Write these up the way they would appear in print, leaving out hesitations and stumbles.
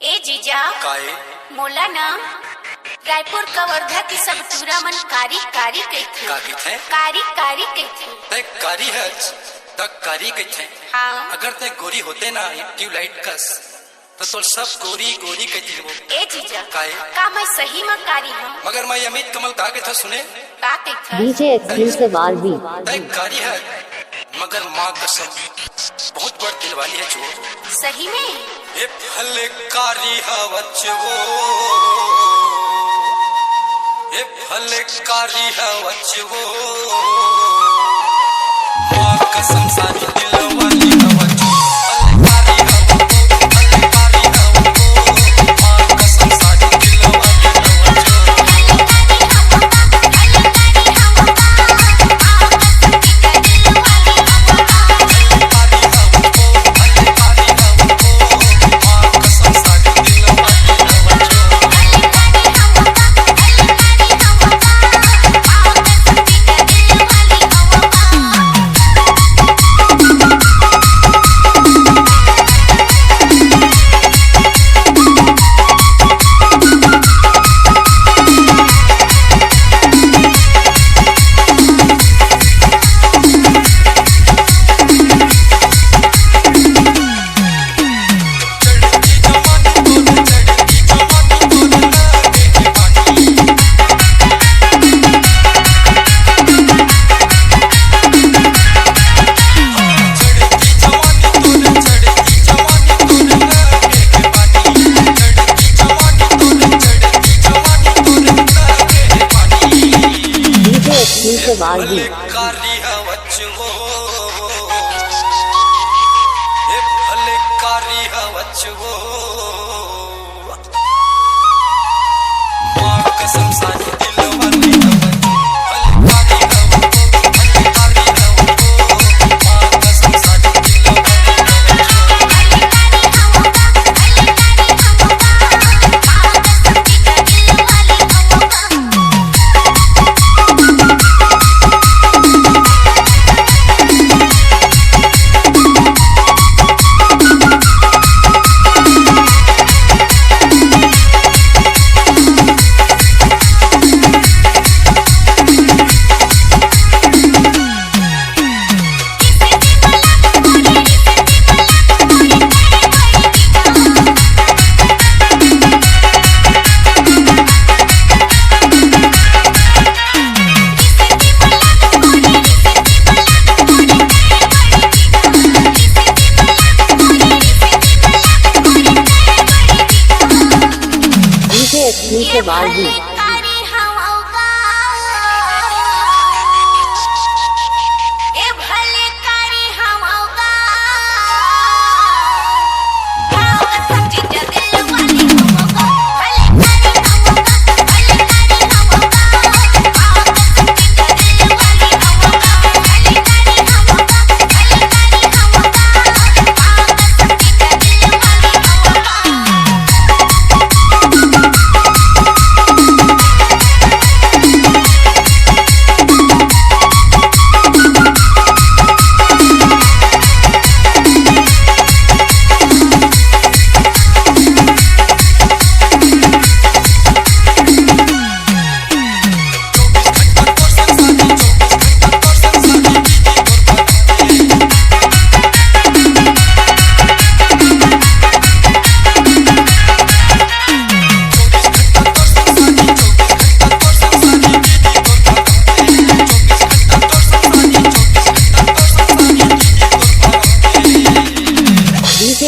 ए जीजा काहे मोला ना रायपुर कवर्धा की सब टूरा मन कारी कारी कहथे। का कहथे? कारी कारी कहथे। तय कारी है त कारी कहथे। हाँ। अगर तय गोरी होते ना ट्यूबलाइट कस तो तोर सब गोरी गोरी कहती वो। ए जीजा काहे? का मैं सही में कारी हूँ? मगर मैं अमित कमल का कहता सुने का कहथा? डीजे एक्सक्लूसिव आरवी तय कारी है मगर माँ कसम बहुत बड़ दिल वाली है जो। सही में ये फल कारी है बच्चो, ये फल कारी है बच्चो, माँ कसम सारी दिल वाली है बच्चो। फल कारी है वो, फल कारी है वो, माँ कसम सारी दिल वाली है बच्चो। आरवी कारी है बच्चो, ये फल कारी है बच्चो, माँ कसम सारी दिल वाली है बच्चो। फल कारी है वो, फल कारी है वो, माँ कसम सारी दिल वाली है एक्सक्लूसिव आरवी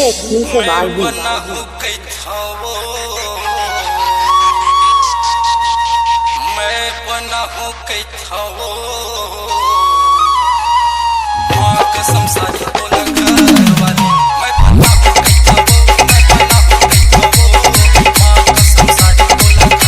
एक्सक्लूसिव आरवी मैं बना हूँ कैथाओ, माँ कसम सारी दिल वाली। मैं बना हूँ कैथाओ, मैं बना हूँ कैथाओ, माँ कसम सारी दिल वाली।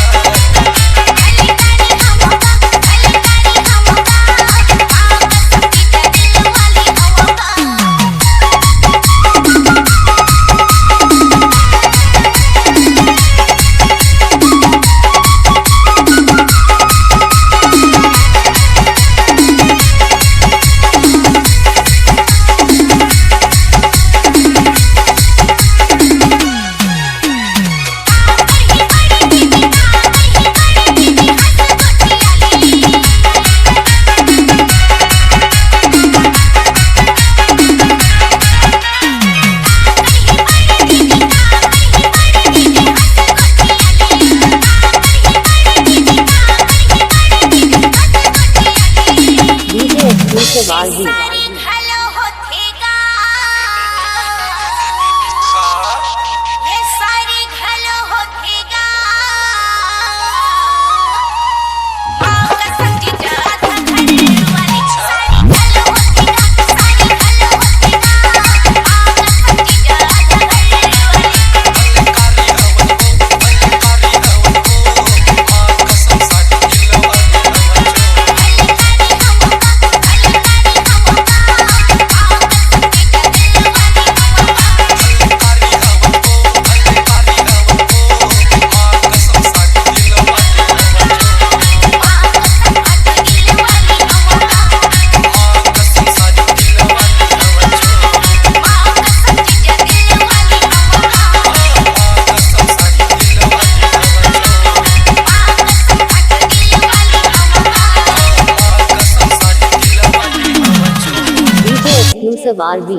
से वार भी